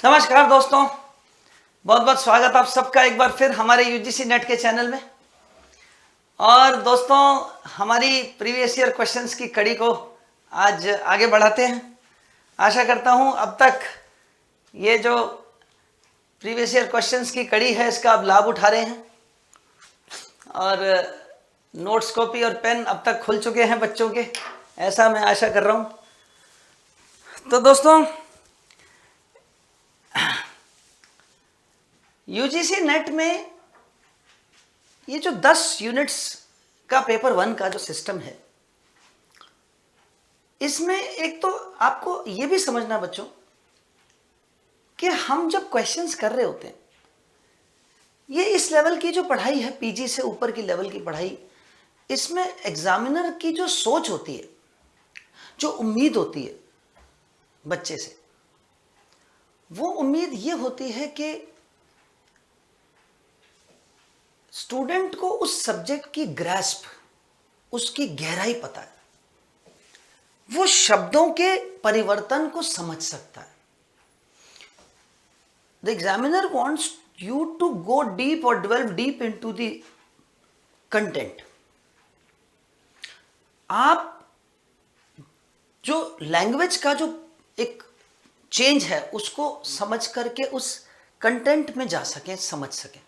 नमस्कार दोस्तों, बहुत बहुत स्वागत आप सबका एक बार फिर हमारे यूजीसी नेट के चैनल में। और दोस्तों, हमारी प्रीवियस ईयर क्वेश्चंस की कड़ी को आज आगे बढ़ाते हैं। आशा करता हूं अब तक ये जो प्रीवियस ईयर क्वेश्चंस की कड़ी है इसका आप लाभ उठा रहे हैं और नोट्स कॉपी और पेन अब तक खुल चुके हैं बच्चों के, ऐसा मैं आशा कर रहा हूं। तो दोस्तों, यूजीसी नेट में ये जो 10 यूनिट्स का पेपर 1 का जो सिस्टम है, इसमें एक तो आपको ये भी समझना बच्चों कि हम जब क्वेश्चंस कर रहे होते हैं, ये इस लेवल की जो पढ़ाई है, पीजी से ऊपर की लेवल की पढ़ाई, इसमें एग्जामिनर की जो सोच होती है, जो उम्मीद होती है बच्चे से, वो उम्मीद ये होती है कि स्टूडेंट को उस सब्जेक्ट की ग्रैस्प, उसकी गहराई पता है, वो शब्दों के परिवर्तन को समझ सकता है। The examiner wants you to go deep और devolve deep into the content. आप जो लैंग्वेज का जो एक चेंज है उसको समझ करके उस कंटेंट में जा सकें, समझ सकें,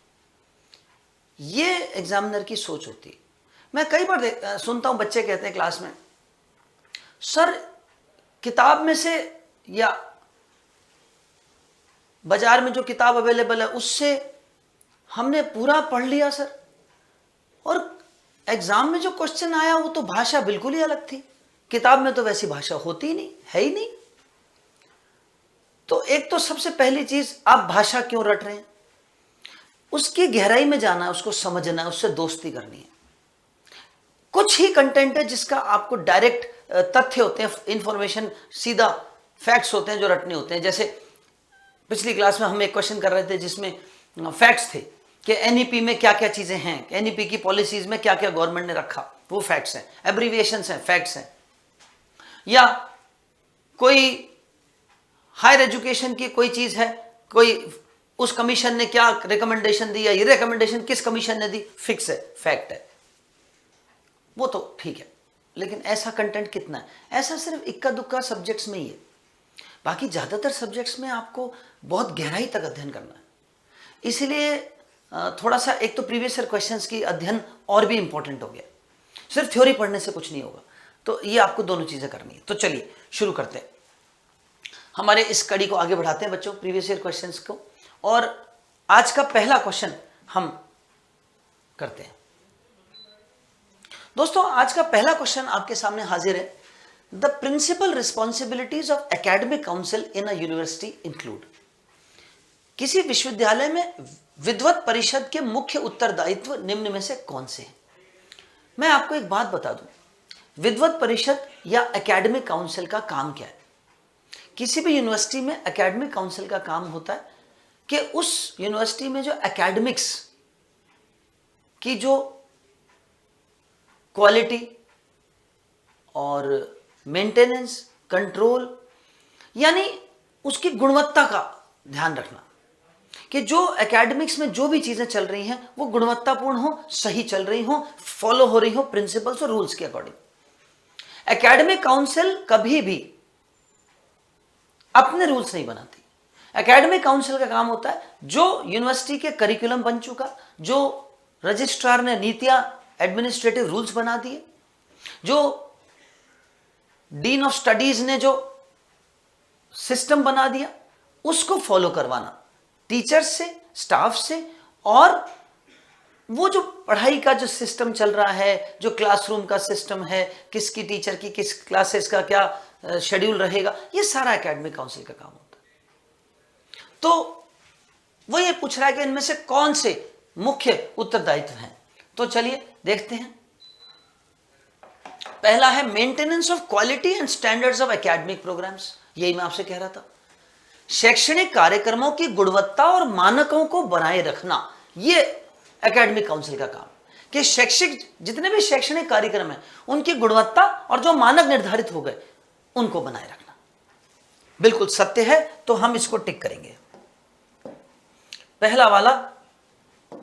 ये एग्जामिनर की सोच होती है। मैं कई बार सुनता हूं, बच्चे कहते हैं क्लास में, सर किताब में से या बाजार में जो किताब अवेलेबल है उससे हमने पूरा पढ़ लिया सर, और एग्जाम में जो क्वेश्चन आया वो तो भाषा बिल्कुल ही अलग थी, किताब में तो वैसी भाषा होती ही नहीं, है ही नहीं। तो एक तो सबसे पहली चीज, आप भाषा क्यों रट रहे हैं, उसकी गहराई में जाना है, उसको समझना है, उससे दोस्ती करनी है। कुछ ही कंटेंट है जिसका आपको डायरेक्ट तथ्य होते हैं, इंफॉर्मेशन, सीधा फैक्ट्स होते हैं जो रटने होते हैं। जैसे पिछली क्लास में हम एक क्वेश्चन कर रहे थे जिसमें फैक्ट्स थे कि एनईपी में क्या क्या चीजें हैं, एनईपी की पॉलिसीज में क्या क्या गवर्नमेंट ने रखा, वो फैक्ट्स हैं। एब्रीविएशंस हैं, फैक्ट्स हैं। या कोई हायर एजुकेशन की कोई चीज है, कोई उस कमीशन ने क्या रिकमेंडेशन दी, या ये रिकमेंडेशन किस कमीशन ने दी, फिक्स है, फैक्ट है, वो तो ठीक है। लेकिन ऐसा कंटेंट कितना है? ऐसा सिर्फ इक्का दुक्का सब्जेक्ट्स में ही है। बाकी ज्यादातर सब्जेक्ट्स में आपको बहुत गहराई तक अध्ययन करना है। इसीलिए थोड़ा सा एक तो प्रीवियस ईयर क्वेश्चंस की अध्ययन और भी इंपॉर्टेंट हो गया। सिर्फ थ्योरी पढ़ने से कुछ नहीं होगा, तो ये आपको दोनों चीजें करनी है। तो चलिए शुरू करते हैं, हमारे इस कड़ी को आगे बढ़ाते हैं बच्चों, प्रीवियस ईयर क्वेश्चंस को। और आज का पहला क्वेश्चन हम करते हैं। दोस्तों, आज का पहला क्वेश्चन आपके सामने हाजिर है। The principal responsibilities of academic council in a university include. किसी विश्वविद्यालय में विद्वत परिषद के मुख्य उत्तरदायित्व निम्न में से कौन से हैं? मैं आपको एक बात बता दूं, विद्वत परिषद या एकेडमिक काउंसिल का काम क्या है? किसी भी यूनिवर्सिटी में एकेडमिक काउंसिल का काम होता है कि उस यूनिवर्सिटी में जो एकेडमिक्स की जो क्वालिटी और मेंटेनेंस, कंट्रोल, यानी उसकी गुणवत्ता का ध्यान रखना, कि जो एकेडमिक्स में जो भी चीजें चल रही हैं वो गुणवत्तापूर्ण हो, सही चल रही हो, फॉलो हो रही हो प्रिंसिपल्स और रूल्स के अकॉर्डिंग। एकेडमिक काउंसिल कभी भी अपने रूल्स नहीं बनाती। एकेडमिक काउंसिल का काम होता है जो यूनिवर्सिटी के करिकुलम बन चुका, जो रजिस्ट्रार ने नीतियां, एडमिनिस्ट्रेटिव रूल्स बना दिए, जो डीन ऑफ स्टडीज ने जो सिस्टम बना दिया, उसको फॉलो करवाना टीचर्स से, स्टाफ से। और वो जो पढ़ाई का जो सिस्टम चल रहा है, जो क्लासरूम का सिस्टम है, किसकी टीचर की किस क्लासेस का क्या शेड्यूल रहेगा, ये सारा एकेडमिक काउंसिल का काम होता है। तो वो ये पूछ रहा है कि इनमें से कौन से मुख्य उत्तरदायित्व हैं। तो चलिए देखते हैं। पहला है maintenance of quality and standards of academic programs. यही मैं आपसे कह रहा था, शैक्षणिक कार्यक्रमों की गुणवत्ता और मानकों को बनाए रखना, ये एकेडमिक काउंसिल का काम, कि शैक्षिक जितने भी शैक्षणिक कार्यक्रम हैं उनकी गुणवत्ता और जो मानक निर्धारित हो गए उनको बनाए रखना। बिल्कुल सत्य है, तो हम इसको टिक करेंगे। पहला वाला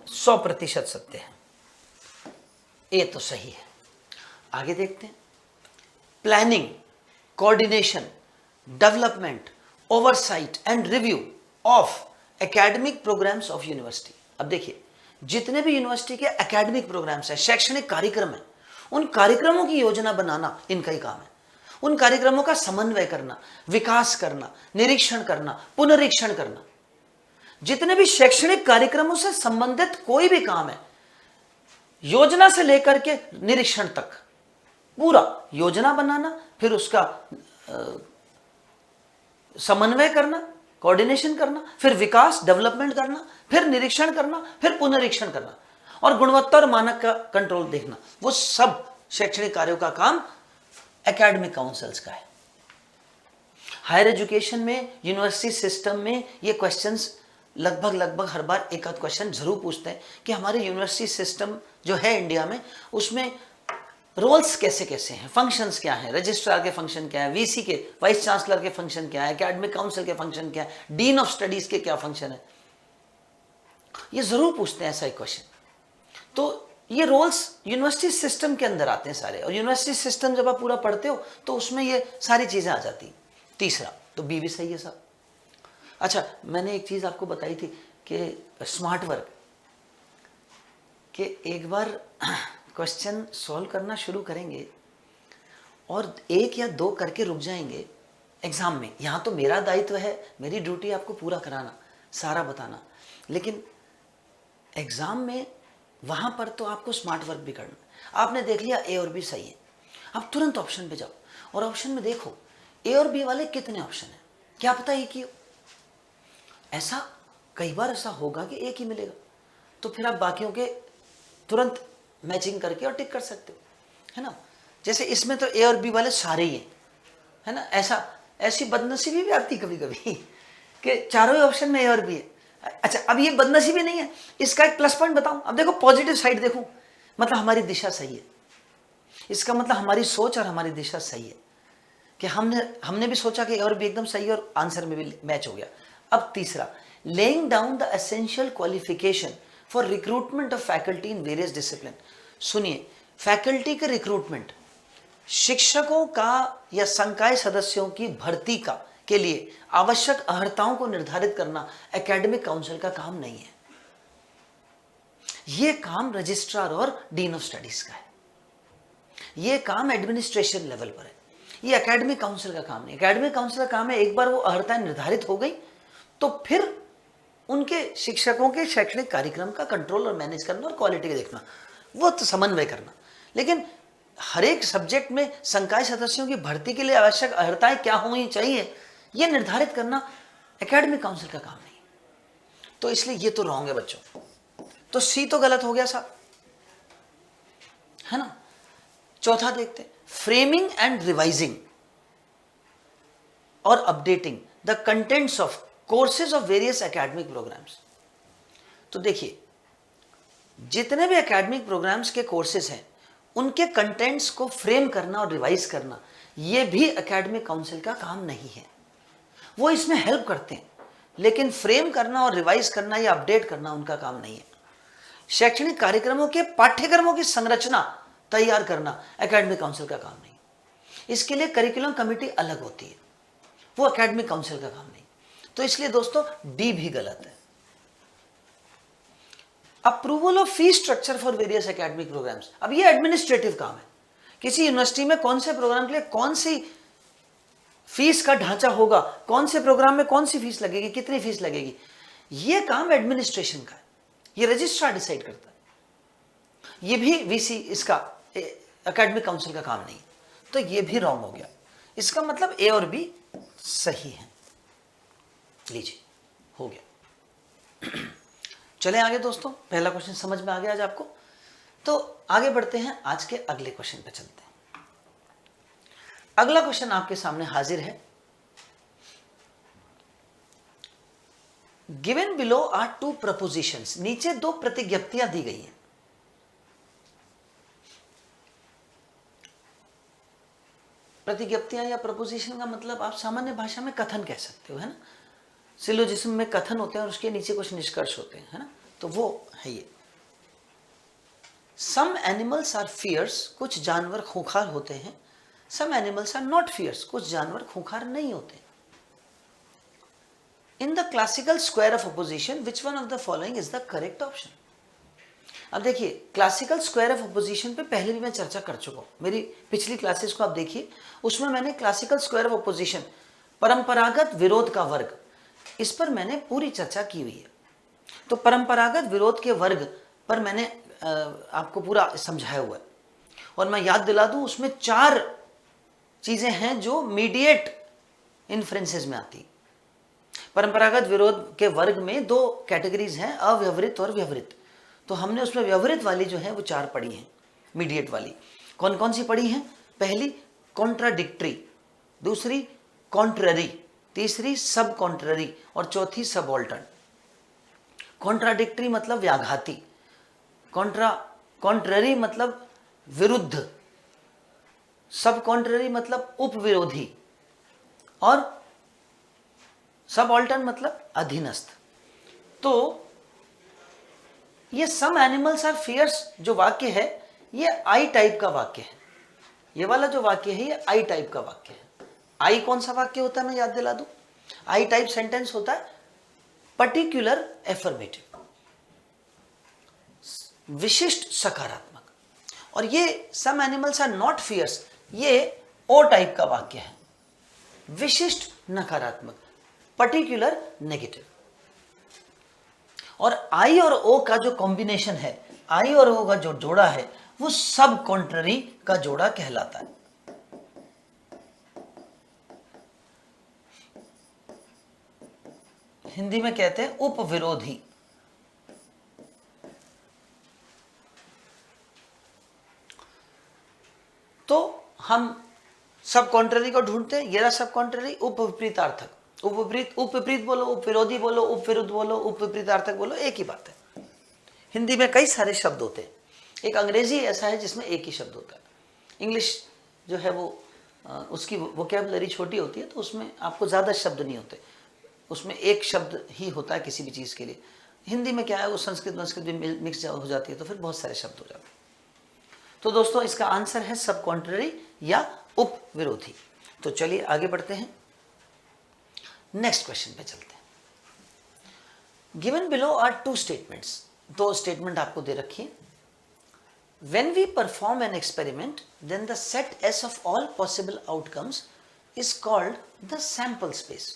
100% सत्य है, ये तो सही है। आगे देखते हैं। Planning, coordination, development, oversight and review of academic programs of university. अब देखिए, जितने भी यूनिवर्सिटी के एकेडमिक प्रोग्राम्स हैं, शैक्षणिक कार्यक्रम है, उन कार्यक्रमों की योजना बनाना इनका ही काम है। उन कार्यक्रमों का समन्वय करना, विकास करना, निरीक्षण करना, पुनरीक्षण करना। जितने भी शैक्षणिक कार्यक्रमों से संबंधित कोई भी काम है, योजना से लेकर के निरीक्षण तक, पूरा योजना बनाना, फिर उसका समन्वय करना, कोऑर्डिनेशन करना, फिर विकास डेवलपमेंट करना, फिर निरीक्षण करना, फिर पुनरीक्षण करना, और गुणवत्ता और मानक का कंट्रोल देखना, वो सब शैक्षणिक कार्यों का काम एकेडमिक काउंसिल्स का है। हायर एजुकेशन में, यूनिवर्सिटी सिस्टम में ये क्वेश्चंस लगभग हर बार एक आध क्वेश्चन जरूर पूछते हैं कि हमारे यूनिवर्सिटी सिस्टम जो है इंडिया में, उसमें रोल्स कैसे कैसे हैं, फंक्शंस क्या हैं, रजिस्ट्रार के फंक्शन क्या है, वीसी के, वाइस चांसलर के फंक्शन क्या है, एकेडमिक काउंसिल के फंक्शन क्या है, डीन ऑफ स्टडीज के क्या फंक्शन है, ये जरूर पूछते हैं ऐसा एक क्वेश्चन। तो ये रोल्स यूनिवर्सिटी सिस्टम के अंदर आते हैं सारे, और यूनिवर्सिटी सिस्टम जब आप पूरा पढ़ते हो तो उसमें ये सारी चीजें आ जाती हैं। तीसरा तो बी भी सही है साहब। अच्छा, मैंने एक चीज आपको बताई थी कि स्मार्ट वर्क के एक बार क्वेश्चन सॉल्व करना शुरू करेंगे और एक या दो करके रुक जाएंगे एग्जाम में। यहाँ तो मेरा दायित्व है, मेरी ड्यूटी आपको पूरा कराना, सारा बताना, लेकिन एग्जाम में वहां पर तो आपको स्मार्ट वर्क भी करना। आपने देख लिया ए और बी सही है, आप तुरंत ऑप्शन पे जाओ और ऑप्शन में देखो ए और बी वाले कितने ऑप्शन हैं, क्या पता एक ही हो। ऐसा कई बार ऐसा होगा कि एक ही मिलेगा, तो फिर आप बाकियों के तुरंत मैचिंग करके और टिक कर सकते हो, है ना। जैसे इसमें तो ए और बी वाले सारे ही हैं, है ना। ऐसी बदनसीबी भी आती कभी कभी कि चारों ही ऑप्शन में ए और बी है। अच्छा, अब ये बदनसीबी नहीं है, इसका एक प्लस पॉइंट बताऊं। अब देखो पॉजिटिव साइड देखो, मतलब हमारी दिशा सही है, इसका मतलब हमारी सोच और हमारी दिशा सही है कि हमने भी सोचा कि ए और बी एकदम सही है और आंसर में भी मैच हो गया। अब तीसरा, laying down the essential qualification for recruitment of faculty in various discipline. सुनिए, फैकल्टी के रिक्रूटमेंट, शिक्षकों का या संकाय सदस्यों की भर्ती का के लिए आवश्यक अर्हताओं को निर्धारित करना एकेडमिक काउंसिल का काम नहीं है। यह काम रजिस्ट्रार और डीन ऑफ स्टडीज का है, यह काम एडमिनिस्ट्रेशन लेवल पर है, यह एकेडमिक काउंसिल का काम नहीं। एकेडमिक काउंसिल का काम है, एक बार वो अर्हताएं निर्धारित हो गई तो फिर उनके शिक्षकों के शैक्षणिक कार्यक्रम का कंट्रोल और मैनेज करना और क्वालिटी का देखना, वो तो समन्वय करना। लेकिन हर एक सब्जेक्ट में संकाय सदस्यों की भर्ती के लिए आवश्यक अर्हताएं क्या होनी चाहिए, यह निर्धारित करना एकेडमिक काउंसिल का काम नहीं। तो इसलिए ये तो रॉन्ग है बच्चों, तो सी तो गलत हो गया साहब, है ना। चौथा देखते हैं, फ्रेमिंग एंड रिवाइजिंग और updating the contents of courses of various academic programs. तो देखिए, जितने भी एकेडमिक प्रोग्राम्स के कोर्सेज हैं, उनके कंटेंट्स को फ्रेम करना और रिवाइज करना, यह भी एकेडमिक काउंसिल का काम नहीं है। वो इसमें हेल्प करते हैं, लेकिन फ्रेम करना और रिवाइज करना या अपडेट करना उनका काम नहीं है। शैक्षणिक कार्यक्रमों के पाठ्यक्रमों की संरचना तैयार करना एकेडमिक काउंसिल का काम नहीं। इसके लिए करिकुलम कमेटी अलग होती है, वो एकेडमिक काउंसिल का काम नहीं। तो इसलिए दोस्तों डी भी गलत है। Approval of fee structure for various academic programs, अब ये एडमिनिस्ट्रेटिव काम है। किसी यूनिवर्सिटी में कौन से प्रोग्राम के लिए कौन सी फीस का ढांचा होगा, कौन से प्रोग्राम में कौन सी फीस लगेगी, कितनी फीस लगेगी, यह काम एडमिनिस्ट्रेशन का है, ये रजिस्ट्रार डिसाइड करता है। ये भी वीसी, इसका एकेडमिक काउंसिल का काम नहीं। तो ये भी रॉन्ग हो गया। इसका मतलब ए और बी सही है। लीजिए, हो गया। चलें आगे दोस्तों, पहला क्वेश्चन समझ में आ गया आज आपको। तो आगे बढ़ते हैं, आज के अगले क्वेश्चन पे चलते हैं। अगला क्वेश्चन आपके सामने हाजिर है। Given below are two propositions, नीचे दो प्रतिज्ञप्तियां दी गई हैं। प्रतिज्ञप्तियां या प्रपोजिशन का मतलब आप सामान्य भाषा में कथन कह सकते हो, है ना। सिलोजिज्म में कथन होते हैं और उसके नीचे कुछ निष्कर्ष होते हैं, है ना, तो वो है ये। सम एनिमल्स आर फियर्स, कुछ जानवर खूंखार होते हैं। Some animals are not fierce, कुछ जानवर खूंखार नहीं होते। In the classical square of opposition which one of the following is the correct option. अब देखिए, क्लासिकल स्क्वायर ऑफ अपोजिशन पे पहले भी मैं चर्चा कर चुका हूं, मेरी पिछली क्लासेस को आप देखिए, उसमें मैंने क्लासिकल स्क्वायर ऑफ अपोजिशन, परंपरागत विरोध का वर्ग, इस पर मैंने पूरी चर्चा की हुई है। तो परंपरागत विरोध के वर्ग पर मैंने आपको पूरा समझाया हुआ है। और मैं याद दिला दूं, उसमें 4 चीजें हैं जो मीडिएट इन्फ्रेंसेस में आती। परंपरागत विरोध के वर्ग में 2 कैटेगरीज हैं, अव्यवहित और व्यवहित। तो हमने उसमें व्यवहित वाली जो है वो 4 पढ़ी हैं, मीडिएट वाली। कौन कौन सी पढ़ी हैं? पहली कॉन्ट्राडिक्टरी, दूसरी कॉन्ट्ररी, तीसरी सब कॉन्ट्ररी और चौथी सबऑल्टर्न। कॉन्ट्राडिक्टरी मतलब व्याघाती, कॉन्ट्ररी मतलब विरुद्ध, सब कॉन्ट्ररी मतलब उपविरोधी, और सबऑल्टर्न मतलब अधीनस्थ। तो ये सम एनिमल्स आर फियर्स जो वाक्य है, ये आई टाइप का वाक्य है। ये वाला जो वाक्य है ये आई टाइप का वाक्य है। आई कौन सा वाक्य होता है, मैं याद दिला दूं? आई टाइप सेंटेंस होता है पर्टिकुलर एफर्मेटिव, विशिष्ट सकारात्मक। और ये some animals are not fierce, ये ओ टाइप का वाक्य है, विशिष्ट नकारात्मक, पर्टिकुलर नेगेटिव। और आई और ओ का जो कॉम्बिनेशन है, आई और ओ का जो जोड़ा है, वो सब कॉन्ट्ररी का जोड़ा कहलाता है। हिंदी में कहते हैं उपविरोधी। तो हम सब कॉन्ट्ररी को ढूंढते हैं, ये रहा सब कॉन्ट्ररी। उपविपरीतार्थक, उपविपरीत बोलो, उपविरोधी बोलो, उपविरुद्ध बोलो, उपविपरीतार्थक बोलो, एक ही बात है। हिंदी में कई सारे शब्द होते हैं, एक अंग्रेजी ऐसा है जिसमें एक ही शब्द होता है। इंग्लिश जो है वो उसकी वोकैबुलरी छोटी होती है, तो उसमें आपको ज़्यादा शब्द नहीं होते, उसमें एक शब्द ही होता है किसी भी चीज़ के लिए। हिंदी में क्या है, वो संस्कृत भी मिक्स हो जाती है, तो फिर बहुत सारे शब्द हो जाते हैं। तो दोस्तों, इसका आंसर है सब कॉन्ट्ररी या उपविरोधी। तो चलिए आगे बढ़ते हैं, नेक्स्ट क्वेश्चन पे चलते हैं। Given below are 2 statements, 2 statement आपको दे रखी है। When we perform an experiment, then the set S of all possible outcomes is called the sample space.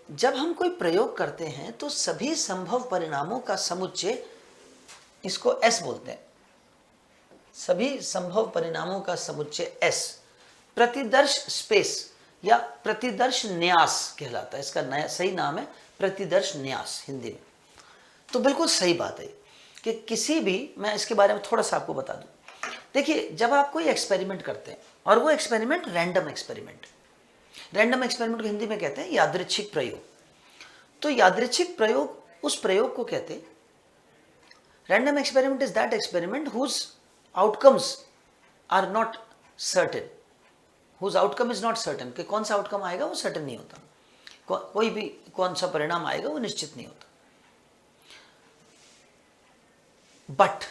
जब हम कोई प्रयोग करते हैं तो सभी संभव परिणामों का समुच्चय, इसको S बोलते हैं, सभी संभव परिणामों का समुच्चय S, प्रतिदर्श स्पेस या प्रतिदर्श न्यास कहलाता है। इसका नया सही नाम है प्रतिदर्श न्यास हिंदी में। तो बिल्कुल सही बात है कि किसी भी, मैं इसके बारे में थोड़ा सा आपको बता दूं। देखिए, जब आप कोई एक्सपेरिमेंट करते हैं और वो एक्सपेरिमेंट रैंडम एक्सपेरिमेंट को हिंदी में कहते हैं यादृच्छिक प्रयोग। तो यादृच्छिक प्रयोग, उस प्रयोग को कहते हैं, random experiment is that experiment whose outcomes are not certain, whose outcome is not certain, कि कौन सा आउटकम आएगा वो सर्टेन नहीं होता, कोई भी कौन सा परिणाम आएगा वो निश्चित नहीं होता। But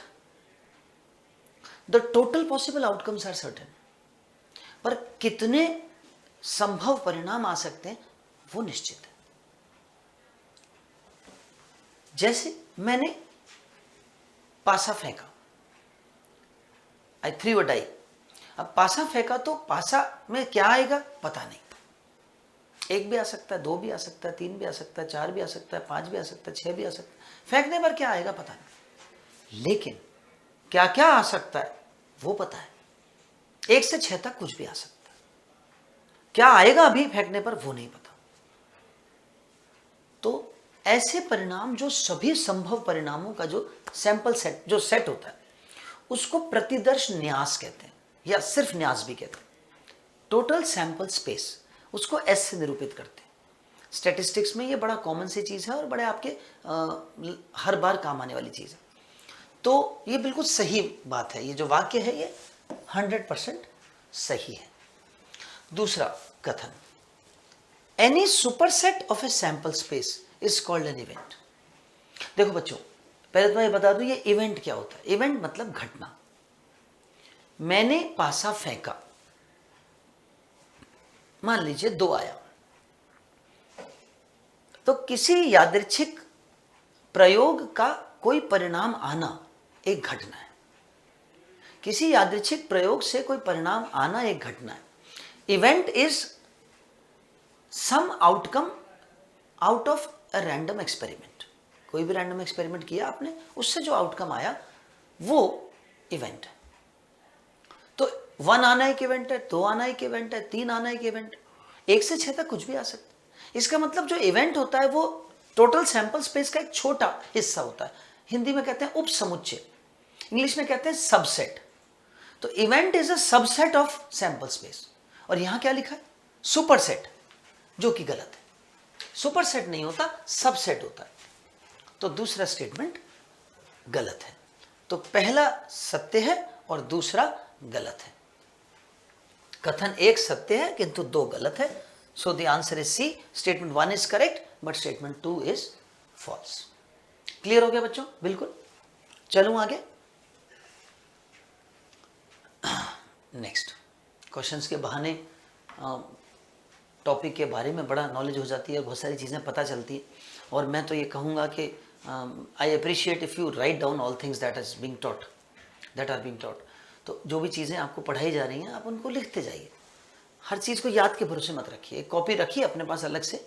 the total possible outcomes are certain, पर कितने संभव परिणाम आ सकते हैं वो निश्चित है। जैसे मैंने पासा फेंका, आई थ्रू अ डाई। अब पासा फेंका तो पासा में क्या आएगा पता नहीं, 1 भी आ सकता है, 2 भी आ सकता है, 3 भी आ सकता है, 4 भी आ सकता है, 5 भी आ सकता है, 6 भी आ सकता है। फेंकने पर क्या आएगा पता नहीं, लेकिन क्या क्या आ सकता है वो पता है। 1 से 6 तक कुछ भी आ सकता है, क्या आएगा अभी फेंकने पर वो नहीं पता। तो ऐसे परिणाम, जो सभी संभव परिणामों का जो सैंपल सेट, जो सेट होता है, उसको प्रतिदर्श न्यास कहते हैं, या सिर्फ न्यास भी कहते हैं। टोटल सैंपल स्पेस, उसको एस से निरूपित करते हैं। स्टैटिस्टिक्स में ये बड़ा कॉमन सी चीज़ है और बड़े आपके हर बार काम आने वाली चीज़ है। तो ये बिल्कुल सही बात है, ये जो वाक्य है ये 100% सही है। दूसरा कथन, any superset of a sample space is called an event. देखो बच्चों, पहले तो मैं बता दूं ये इवेंट क्या होता है। इवेंट मतलब घटना। मैंने पासा फेंका, मान लीजिए 2 आया, तो किसी यादृच्छिक प्रयोग का कोई परिणाम आना एक घटना है। किसी यादृच्छिक प्रयोग से कोई परिणाम आना एक घटना है। Event is some outcome out of a random experiment. कोई भी रैंडम एक्सपेरिमेंट किया आपने, उससे जो आउटकम आया वो इवेंट है। तो 1 आना एक इवेंट है, 2 आना एक इवेंट है, 3 आना एक इवेंट है, 1 से 6 तक कुछ भी आ सकता है। इसका मतलब जो इवेंट होता है वो टोटल सैंपल स्पेस का एक छोटा हिस्सा होता है। हिंदी में कहते हैं उपसमुच्चय, इंग्लिश में कहते हैं सबसेट। तो event is a subset of sample space. और यहां क्या लिखा है? सुपरसेट, जो कि गलत है। सुपरसेट नहीं होता, सबसेट होता है। तो दूसरा स्टेटमेंट गलत है। तो पहला सत्य है और दूसरा गलत है। कथन 1 सत्य है किंतु 2 गलत है। So the answer is C, statement 1 is correct but statement 2 is false. Clear हो गया बच्चों? बिल्कुल। चलूं आगे। नेक्स्ट क्वेश्चंस के बहाने टॉपिक के बारे में बड़ा नॉलेज हो जाती है, बहुत सारी चीज़ें पता चलती है। और मैं तो ये कहूँगा कि I appreciate if you write down all things that is being taught, that are being taught. तो जो भी चीज़ें आपको पढ़ाई जा रही हैं आप उनको लिखते जाइए। हर चीज़ को याद के भरोसे मत रखिए। एक कॉपी रखिए अपने पास अलग से,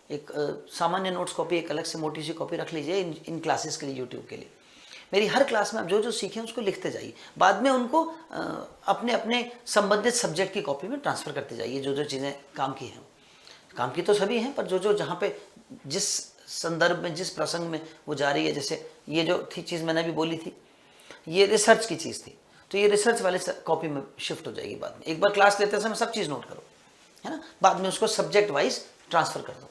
एक सामान्य नोट्स कॉपी एक अलग से मोटी सी कॉपी रख लीजिए इन क्लासेस के लिए, यूट्यूब के लिए। मेरी हर क्लास में आप जो जो सीखें उसको लिखते जाइए, बाद में उनको अपने अपने संबंधित सब्जेक्ट की कॉपी में ट्रांसफ़र करते जाइए। जो जो चीज़ें काम की हैं, काम की तो सभी हैं, पर जो जो जहाँ पे जिस संदर्भ में जिस प्रसंग में वो जा रही है, जैसे ये जो थी चीज़ मैंने अभी बोली थी, ये रिसर्च की चीज़ थी, तो ये रिसर्च वाले कॉपी में शिफ्ट हो जाएगी बाद में। एक बार क्लास लेते समय सब चीज़ नोट करो, है ना, बाद में उसको सब्जेक्ट वाइज ट्रांसफ़र कर दो।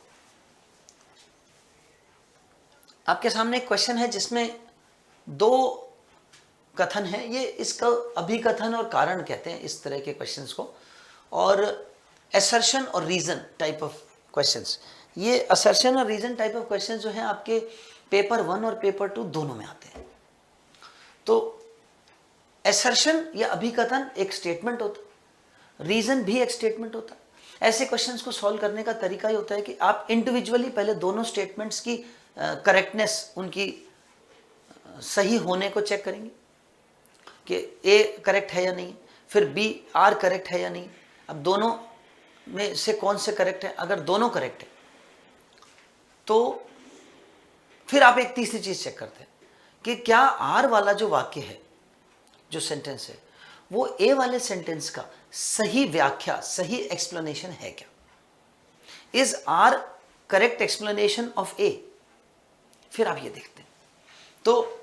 आपके सामने एक क्वेश्चन है जिसमें 2 कथन है। ये इसका अभिकथन और कारण कहते हैं इस तरह के क्वेश्चंस को, और असर्शन और रीजन टाइप ऑफ क्वेश्चंस। ये असर्शन और रीजन टाइप ऑफ क्वेश्चंस जो हैं आपके पेपर 1 और पेपर 2 दोनों में आते हैं। तो असर्शन या अभिकथन एक स्टेटमेंट होता है, रीजन भी एक स्टेटमेंट होता है। ऐसे क्वेश्चंस को सॉल्व करने का तरीका ये होता है कि आप इंडिविजुअली पहले दोनों स्टेटमेंट्स की करेक्टनेस, उनकी सही होने को चेक करेंगे कि ए करेक्ट है या नहीं, फिर बी आर करेक्ट है या नहीं। अब दोनों में से कौन से करेक्ट है? अगर दोनों करेक्ट है तो फिर आप एक तीसरी चीज चेक करते हैं कि क्या आर वाला जो वाक्य है, जो सेंटेंस है, वो ए वाले सेंटेंस का सही व्याख्या, सही एक्सप्लेनेशन है क्या? Is R correct explanation of A? फिर आप ये देखते हैं। तो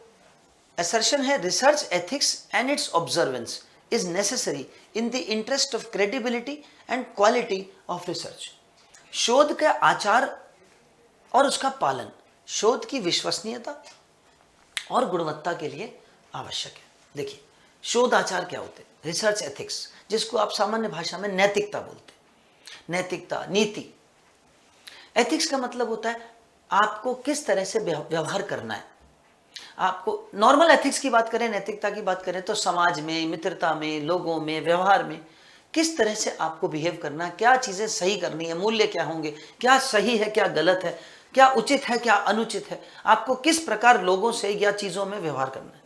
assertion है research ethics and its observance is necessary in the interest of credibility and quality of research। शोध का आचार और उसका पालन शोध की विश्वसनीयता और गुणवत्ता के लिए आवश्यक है। देखिए, शोध आचार क्या होते हैं? रिसर्च एथिक्स, जिसको आप सामान्य भाषा में नैतिकता बोलते हैं। नैतिकता, नीति। एथिक्स का मतलब होता है आपको किस तरह से व्यवहार करना है। आपको नॉर्मल एथिक्स की बात करें, नैतिकता की बात करें, तो समाज में, मित्रता में, लोगों में, व्यवहार में किस तरह से आपको बिहेव करना है, क्या चीज़ें सही करनी है, मूल्य क्या होंगे, क्या सही है, क्या गलत है, क्या उचित है, क्या अनुचित है, आपको किस प्रकार लोगों से या चीज़ों में व्यवहार करना है,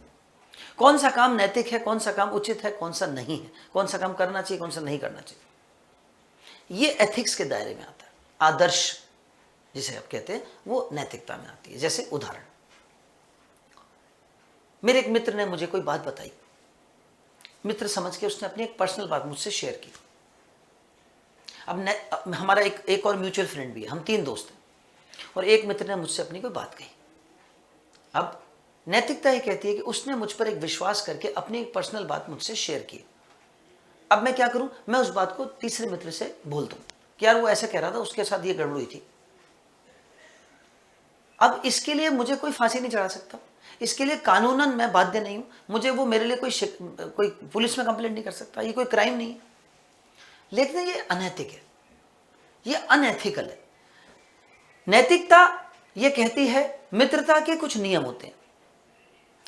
कौन सा काम नैतिक है, कौन सा काम उचित है, कौन सा नहीं है, कौन सा काम करना चाहिए, कौन सा नहीं करना चाहिए। ये एथिक्स के दायरे में आता है। आदर्श जिसे आप कहते हैं वो नैतिकता में आती है। जैसे उदाहरण, मेरे एक मित्र ने मुझे कोई बात बताई, मित्र समझ के उसने अपनी एक पर्सनल बात मुझसे शेयर की। अब हमारा एक और म्यूचुअल फ्रेंड भी है, हम 3 दोस्त हैं, और एक मित्र ने मुझसे अपनी कोई बात कही। अब नैतिकता ये कहती है कि उसने मुझ पर एक विश्वास करके अपनी एक पर्सनल बात मुझसे शेयर की। अब मैं क्या करूं? मैं उस बात को तीसरे मित्र से बोल दूं कि यार वो ऐसा कह रहा था, उसके साथ ये गड़बड़ हुई थी। अब इसके लिए मुझे कोई फांसी नहीं चढ़ा सकता, इसके लिए कानूनन मैं बाध्य नहीं हूं, मुझे वो मेरे लिए कोई पुलिस में कंप्लेंट नहीं कर सकता, ये कोई क्राइम नहीं है। लेकिन ये अनैतिक है। ये अनएथिकल है। नैतिकता ये कहती है मित्रता के कुछ नियम होते हैं।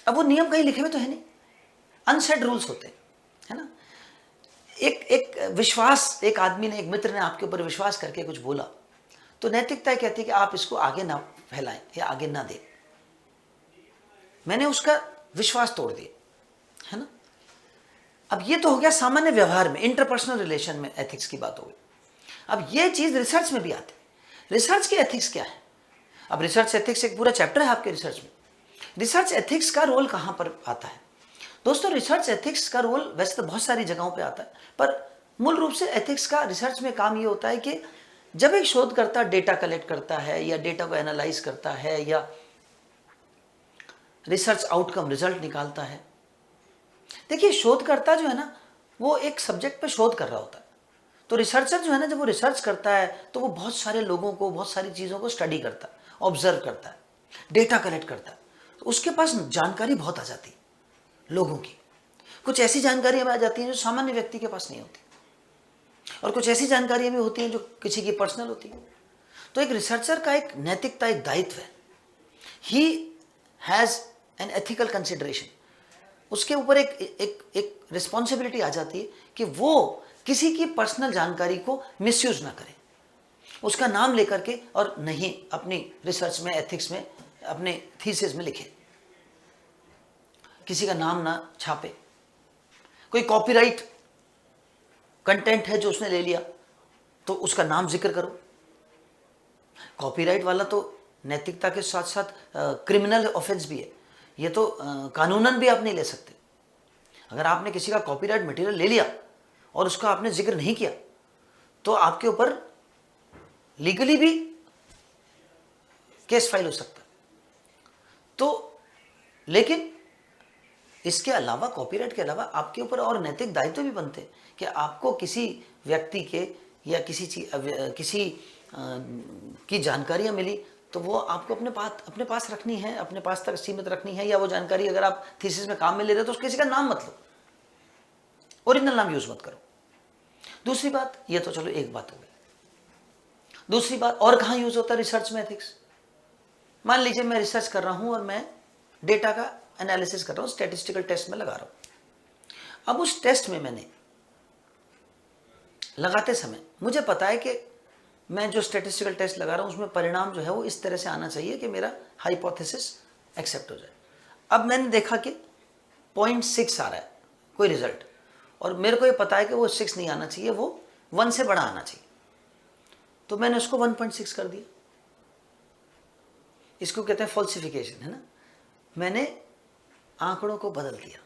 अब वो नियम कहीं लिखे हुए तो है नहीं, अनसेड रूल्स होते हैं, है ना। एक विश्वास, एक आदमी ने, एक मित्र ने आपके ऊपर विश्वास करके कुछ बोला, तो नैतिकता कहती है कि आप इसको आगे ना फैलाएं या आगे ना दें। मैंने उसका विश्वास तोड़ दिया, है ना। अब ये तो हो गया सामान्य व्यवहार में, इंटरपर्सनल रिलेशन में एथिक्स की बात हो गई। अब ये चीज रिसर्च में भी आती है। रिसर्च की एथिक्स क्या है? अब रिसर्च एथिक्स एक पूरा चैप्टर है आपके रिसर्च में। रिसर्च एथिक्स का रोल कहां पर आता है दोस्तों? रिसर्च एथिक्स का रोल वैसे तो बहुत सारी जगहों पे आता है, पर मूल रूप से एथिक्स का रिसर्च में काम ये होता है कि जब एक शोधकर्ता डेटा कलेक्ट करता है या डेटा को एनालाइज करता है या रिसर्च आउटकम रिजल्ट निकालता है। देखिए, शोधकर्ता जो है ना, वो एक सब्जेक्ट पे शोध कर रहा होता है। तो रिसर्चर जो है ना, जब वो रिसर्च करता है तो वो बहुत सारे लोगों को, बहुत सारी चीज़ों को स्टडी करता है, ऑब्जर्व करता है, डेटा कलेक्ट करता है। तो उसके पास जानकारी बहुत आ जाती है लोगों की। कुछ ऐसी जानकारियाँ आ जाती हैं जो सामान्य व्यक्ति के पास नहीं होती, और कुछ ऐसी जानकारियाँ भी होती हैं जो किसी की पर्सनल होती है। तो एक रिसर्चर का एक नैतिकता, एक दायित्व है। He has an ethical consideration. उसके ऊपर एक रिस्पॉन्सिबिलिटी आ जाती है कि वो किसी की पर्सनल जानकारी को मिसयूज ना करे, उसका नाम लेकर के, और नहीं अपनी रिसर्च में, एथिक्स में, अपने थीसिस में लिखे, किसी का नाम ना छापे। कोई कॉपीराइट कंटेंट है जो उसने ले लिया तो उसका नाम जिक्र करो। कॉपीराइट वाला तो नैतिकता के साथ साथ क्रिमिनल ऑफेंस भी है। ये तो कानूनन भी आप नहीं ले सकते। अगर आपने किसी का कॉपीराइट मटेरियल ले लिया और उसका आपने जिक्र नहीं किया तो आपके ऊपर लीगली भी केस फाइल हो सकता है। तो लेकिन इसके अलावा, कॉपीराइट के अलावा, आपके ऊपर और नैतिक दायित्व भी बनते हैं कि आपको किसी व्यक्ति के या किसी की जानकारियां मिली तो वो आपको अपने पास रखनी है, अपने पास तक सीमित रखनी है। या वो जानकारी अगर आप थीसिस में काम में ले रहे हो तो उस किसी का नाम मत लो, ओरिजिनल नाम यूज मत करो। दूसरी बात, ये तो चलो एक बात हो गई। दूसरी बात, और कहां यूज होता है रिसर्च में एथिक्स? मान लीजिए मैं रिसर्च कर रहा हूं और मैं डेटा का एनालिसिस कर रहा हूं, स्टैटिस्टिकल टेस्ट में लगा रहा हूं। अब उस टेस्ट में मैंने लगाते समय मुझे पता है कि मैं जो स्टैटिस्टिकल टेस्ट लगा रहा हूं उसमें परिणाम जो है वो इस तरह से आना चाहिए कि मेरा हाइपोथेसिस एक्सेप्ट हो जाए। अब मैंने देखा कि 0.6 आ रहा है कोई रिजल्ट, और मेरे को ये पता है कि वो 6 नहीं आना चाहिए, वो 1 से बड़ा आना चाहिए। तो मैंने उसको 1.6 कर दिया। इसको कहते हैं फॉल्सिफिकेशन, है ना। मैंने आंकड़ों को बदल दिया,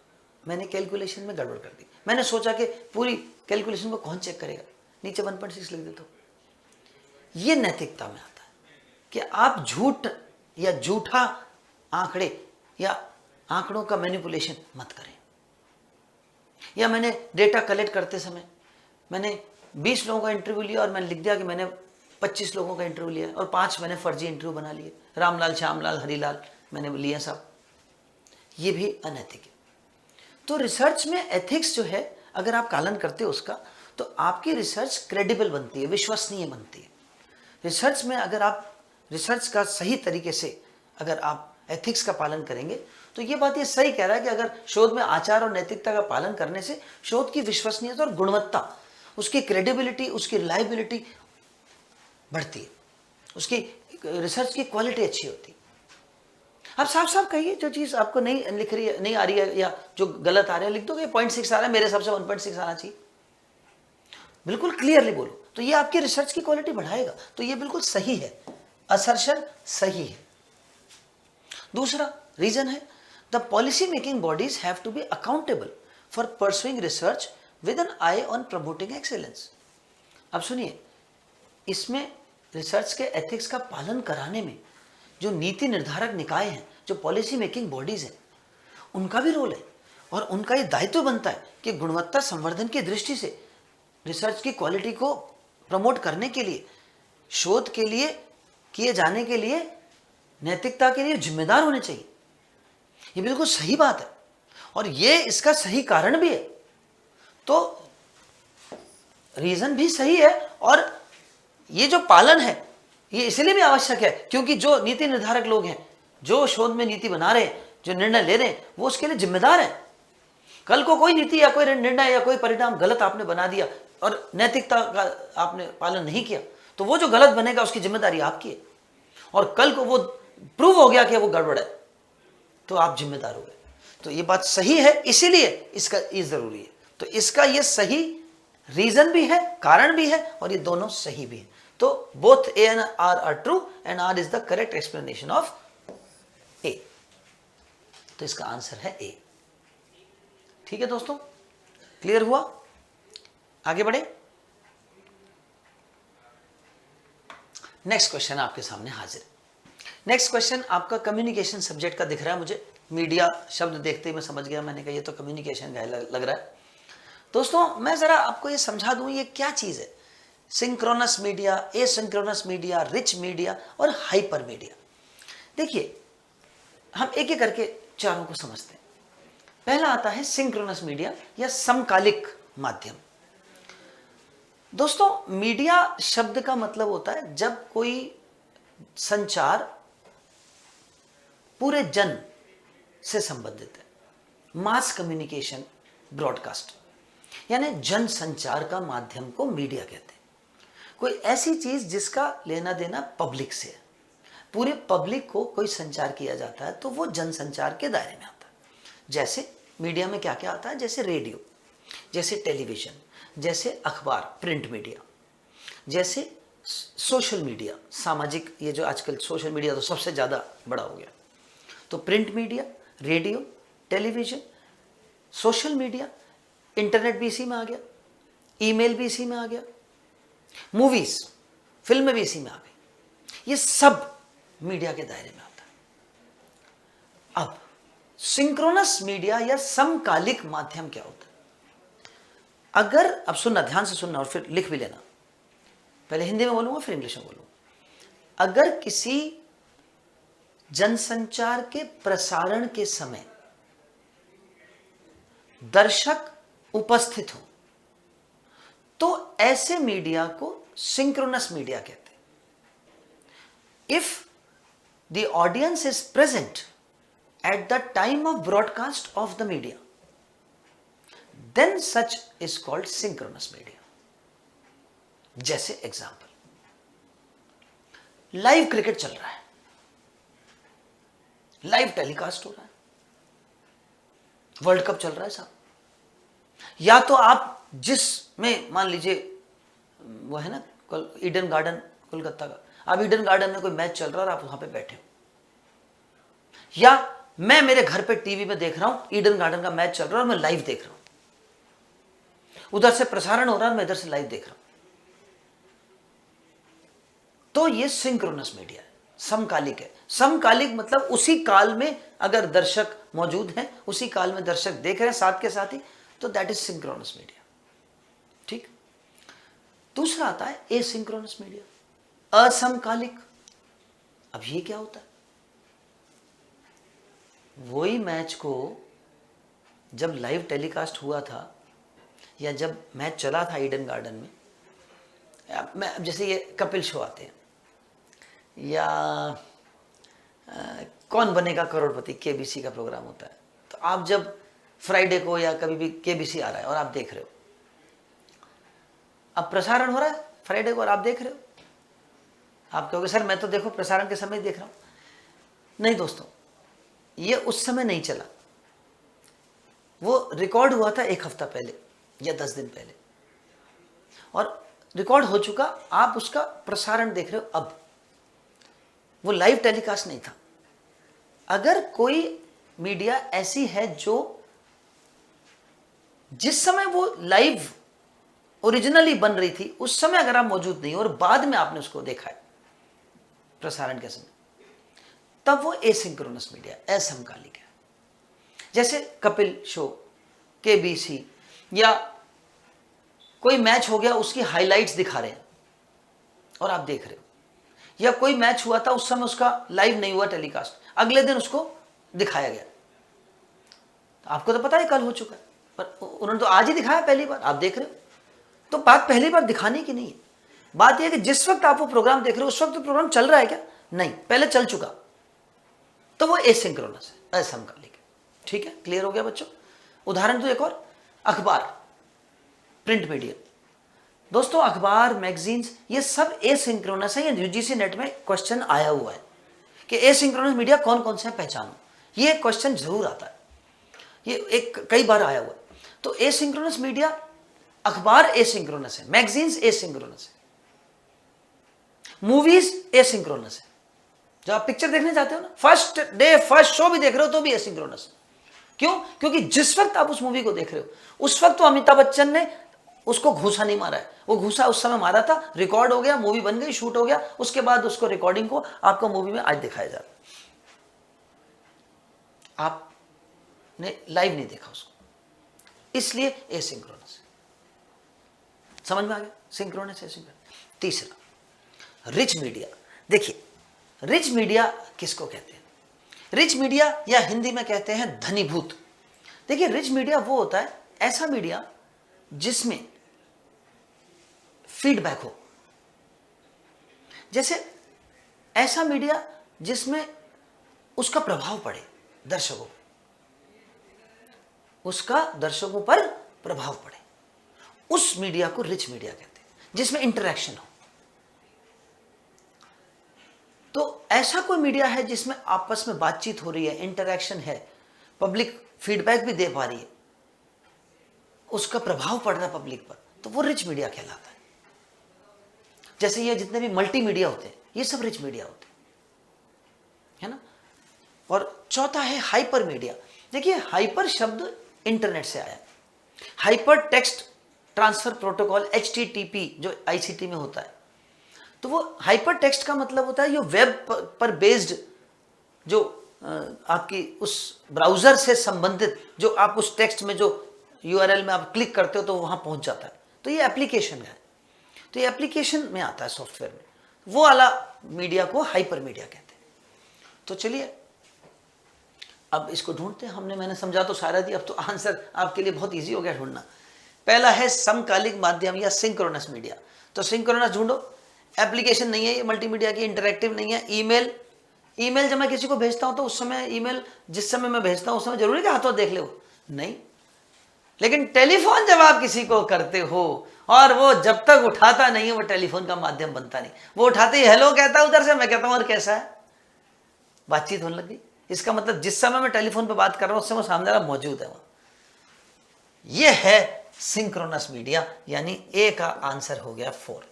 मैंने कैलकुलेशन में गड़बड़ कर दी। मैंने सोचा कि पूरी कैलकुलेशन को कौन चेक करेगा, नीचे 1.6 लिख देता हूं। ये नैतिकता में आता है कि आप झूठ या झूठा आंकड़े या आंकड़ों का मैनिपुलेशन मत करें। या मैंने डेटा कलेक्ट करते समय मैंने 20 लोगों का इंटरव्यू लिया और मैंने लिख दिया कि मैंने 25 लोगों का इंटरव्यू लिया और 5 मैंने फर्जी इंटरव्यू बना लिए, रामलाल, श्यामलाल, हरीलाल मैंने लिए सब। ये भी अनैतिक है। तो रिसर्च में एथिक्स जो है, अगर आप पालन करते हो उसका, तो आपकी रिसर्च क्रेडिबल बनती है, विश्वसनीय बनती है। रिसर्च में अगर आप रिसर्च का सही तरीके से अगर आप एथिक्स का पालन करेंगे तो ये बात ये सही कह रहा है कि अगर शोध में आचार और नैतिकता का पालन करने से शोध की विश्वसनीयता और गुणवत्ता, उसकी क्रेडिबिलिटी, उसकी रिलायबिलिटी बढ़ती है, उसकी रिसर्च की क्वालिटी अच्छी होती है। आप साफ साफ कहिए जो चीज़ आपको नहीं लिख रही है, नहीं आ रही है, या जो गलत आ रहा है लिख दो कि 0.6 आ रहा है, मेरे हिसाब से 1.6 आना चाहिए। बिल्कुल क्लियरली बोलो, तो ये आपकी रिसर्च की क्वालिटी बढ़ाएगा। तो ये बिल्कुल सही है, असर्शन सही है। दूसरा रीजन है, the policy making bodies have to be accountable for pursuing research with an eye on promoting excellence. अब सुनिए, इसमें रिसर्च के एथिक्स का पालन कराने में जो नीति निर्धारक निकाय हैं, जो पॉलिसी मेकिंग बॉडीज हैं, उनका भी रोल है। और उनका ये दायित्व बनता है कि गुणवत्ता संवर्धन की दृष्टि से रिसर्च की क्वालिटी को प्रमोट करने के लिए, शोध के लिए, किए जाने के लिए, नैतिकता के लिए जिम्मेदार होने चाहिए। ये बिल्कुल सही बात है और ये इसका सही कारण भी है। तो रीजन भी सही है और ये जो पालन है ये इसलिए भी आवश्यक है क्योंकि जो नीति निर्धारक लोग हैं, जो शोध में नीति बना रहे हैं, जो निर्णय ले रहे हैं, वो उसके लिए जिम्मेदार है। कल को कोई नीति या कोई निर्णय या कोई परिणाम गलत आपने बना दिया और नैतिकता का आपने पालन नहीं किया, तो वो जो गलत बनेगा उसकी जिम्मेदारी आपकी है। और कल को वो प्रूव हो गया कि वो गड़बड़ है, तो आप जिम्मेदार हो गए। तो ये बात सही है, इसीलिए इसका ये जरूरी है। तो इसका ये सही रीजन भी है, कारण भी है, और ये दोनों सही भी है। तो both A and R are true and R is the correct explanation of A. तो इसका आंसर है ए। ठीक है दोस्तों, क्लियर हुआ? आगे बढ़े। नेक्स्ट क्वेश्चन आपके सामने हाजिर है। नेक्स्ट क्वेश्चन आपका कम्युनिकेशन सब्जेक्ट का दिख रहा है मुझे। मीडिया शब्द देखते ही मैं समझ गया, मैंने कहा ये तो कम्युनिकेशन का लग रहा है। दोस्तों मैं जरा आपको ये समझा दूं ये क्या चीज है। Synchronous media, asynchronous media, rich media और हाइपर मीडिया। देखिए हम एक एक करके चारों को समझते हैं। पहला आता है सिंक्रोनस मीडिया या समकालिक माध्यम। दोस्तों मीडिया शब्द का मतलब होता है जब कोई संचार पूरे जन से संबंधित है। मास कम्युनिकेशन, ब्रॉडकास्ट, यानी जन संचार का माध्यम को मीडिया कहते हैं। कोई ऐसी चीज जिसका लेना देना पब्लिक से है, पूरे पब्लिक को कोई संचार किया जाता है, तो वो जन संचार के दायरे में आता है। जैसे मीडिया में क्या क्या आता है, जैसे रेडियो, जैसे टेलीविजन, जैसे अखबार, प्रिंट मीडिया, जैसे सोशल मीडिया, सामाजिक, ये जो आजकल सोशल मीडिया तो सबसे ज़्यादा बड़ा हो गया। तो print media, radio, television, social media, internet भी इसी में आ गया, ईमेल भी इसी में आ गया, मूवीज, फिल्में भी इसी में आ गई। ये सब मीडिया के दायरे में आता है। अब सिंक्रोनस मीडिया या समकालिक माध्यम क्या होता है? अगर, अब सुनना, ध्यान से सुनना और फिर लिख भी लेना। पहले हिंदी में बोलूंगा फिर इंग्लिश में बोलूंगा। अगर किसी जनसंचार के प्रसारण के समय दर्शक उपस्थित हो तो ऐसे मीडिया को सिंक्रोनस मीडिया कहते हैं। If the audience is present at the time of broadcast of the media, then such is called synchronous media. जैसे एग्जाम्पल, लाइव क्रिकेट चल रहा है, लाइव टेलीकास्ट हो रहा है, वर्ल्ड कप चल रहा है साहब, या तो आप जिसमें मान लीजिए वो है ना ईडन गार्डन कोलकाता का, आप ईडन गार्डन में कोई मैच चल रहा है और आप वहां पे बैठे हो, या मैं मेरे घर पे टीवी में देख रहा हूं ईडन गार्डन का मैच चल रहा है और मैं लाइव देख रहा हूं, उधर से प्रसारण हो रहा है, मैं इधर से लाइव देख रहा हूं, तो ये सिंक्रोनस मीडिया है, समकालिक है। समकालिक मतलब उसी काल में अगर दर्शक मौजूद हैं, उसी काल में दर्शक देख रहे हैं साथ के साथ ही, तो दैट इज सिंक्रोनस मीडिया। ठीक। दूसरा आता है एसिंक्रोनस मीडिया, असमकालिक। अब ये क्या होता है? वही मैच को जब लाइव टेलीकास्ट हुआ था या जब मैच चला था ईडन गार्डन में, मैं जैसे ये कपिल शो आते हैं या कौन बनेगा करोड़पति, केबीसी का प्रोग्राम होता है, तो आप जब फ्राइडे को या कभी भी केबीसी आ रहा है और आप देख रहे हो, अब प्रसारण हो रहा है फ्राइडे को और आप देख रहे हो, आप कहोगे सर मैं तो देखो प्रसारण के समय देख रहा हूं। नहीं दोस्तों, ये उस समय नहीं चला, वो रिकॉर्ड हुआ था एक हफ्ता पहले या 10 दिन पहले, और रिकॉर्ड हो चुका, आप उसका प्रसारण देख रहे हो। अब वो लाइव टेलीकास्ट नहीं था। अगर कोई मीडिया ऐसी है जो जिस समय वो लाइव ओरिजिनली बन रही थी उस समय अगर आप मौजूद नहीं हो और बाद में आपने उसको देखा है प्रसारण के समय, तब वो एसिंक्रोनस मीडिया, असमकालिक है। जैसे कपिल शो, केबीसी, या कोई मैच हो गया उसकी हाइलाइट्स दिखा रहे हैं और आप देख रहे हो, या कोई मैच हुआ था उस समय उसका लाइव नहीं हुआ टेलीकास्ट, अगले दिन उसको दिखाया गया, तो आपको तो पता है कल हो चुका है, पर उन्होंने तो आज ही दिखाया पहली बार, आप देख रहे हो। तो बात पहली बार दिखाने की नहीं है, बात यह है कि जिस वक्त आप वो प्रोग्राम देख रहे हो उस वक्त तो प्रोग्राम चल रहा है क्या? नहीं, पहले चल चुका, तो वो एसिंक्रोनस है, असमकालिक है। ठीक है, क्लियर हो गया बच्चों? उदाहरण तो एक और, अखबार, प्रिंट मीडिया। दोस्तों अखबार, मैगजीन्स, ये सब एसिंक्रोनस है। ये यूजीसी नेट में क्वेश्चन आया हुआ है कि एसिंक्रोनस मीडिया कौन कौन से पहचानो, ये क्वेश्चन जरूर आता है, ये एक कई बार आया हुआ है। तो एसिंक्रोनस मीडिया, अखबार एसिंक्रोनस है, मैगजीन्स एसिंक्रोनस है, मूवीज एसिंक्रोनस है। जब आप पिक्चर देखने जाते हो ना, फर्स्ट डे फर्स्ट शो भी देख रहे हो तो भी एसिंक्रोनस है। क्यों? क्योंकि जिस वक्त आप उस मूवी को देख रहे हो उस वक्त तो अमिताभ बच्चन ने उसको घूसा नहीं मारा है, वो घूसा उस समय मारा था, रिकॉर्ड हो गया, मूवी बन गई, शूट हो गया, उसके बाद उसको रिकॉर्डिंग को आपको मूवी में आज दिखाया जा रहा है, आपने लाइव नहीं देखा उसको, इसलिए एसिंक्रोनस है। समझ में आ गया? Synchronous, asynchronous. तीसरा, रिच मीडिया। देखिए रिच मीडिया किसको कहते हैं? रिच मीडिया या हिंदी में कहते हैं धनीभूत। देखिए रिच मीडिया वो होता है ऐसा मीडिया जिसमें फीडबैक हो, जैसे ऐसा मीडिया जिसमें उसका प्रभाव पड़े दर्शकों, उसका दर्शकों पर प्रभाव पड़े, उस मीडिया को रिच मीडिया कहते हैं, जिसमें इंटरेक्शन हो। तो ऐसा कोई मीडिया है जिसमें आपस में बातचीत हो रही है, इंटरेक्शन है, पब्लिक फीडबैक भी दे पा रही है, उसका प्रभाव पड़ रहा है पब्लिक पर, तो वो रिच मीडिया कहलाता है। जैसे ये जितने भी मल्टी मीडिया होते हैं ये सब रिच मीडिया होते हैं, है ना। और चौथा है हाइपर मीडिया। देखिए हाइपर शब्द इंटरनेट से आया, hyper text transfer protocol HTTP जो ICT में होता है। तो वो हाइपर टेक्स्ट का मतलब होता है ये वेब पर बेस्ड, जो आपकी उस ब्राउजर से संबंधित, जो आप उस टेक्स्ट में जो URL में आप क्लिक करते हो तो वहां पहुंच जाता है, तो ये एप्लीकेशन है, तो ये एप्लीकेशन में आता है सॉफ्टवेयर में, वो वाला मीडिया को हाइपर मीडिया कहते हैं। तो चलिए अब इसको ढूंढते हैं। मैंने समझा तो सारा दिया, अब तो आंसर आपके लिए बहुत ईजी हो गया ढूंढना। पहला है समकालिक माध्यम या सिंक्रोनस मीडिया। तो सिंक्रोनस ढूंढो, एप्लीकेशन नहीं है ये मल्टीमीडिया की, इंटरैक्टिव नहीं है। ईमेल जब मैं किसी को भेजता हूं तो उस समय ईमेल जिस समय मैं भेजता हूं उस समय जरूरी कि हाथों देख ले, नहीं। लेकिन टेलीफोन जब आप किसी को करते हो और वो जब तक उठाता नहीं है वो टेलीफोन का माध्यम बनता नहीं, वो उठाते ही हेलो कहता है उधर से, मैं कहता हूं और कैसा है, बातचीत होने लगी। इसका मतलब जिस समय मैं टेलीफोन पर बात कर रहा हूं उस समय सामने वाला मौजूद है वहां। यह है सिंक्रोनस मीडिया, यानी ए का आंसर हो गया 4।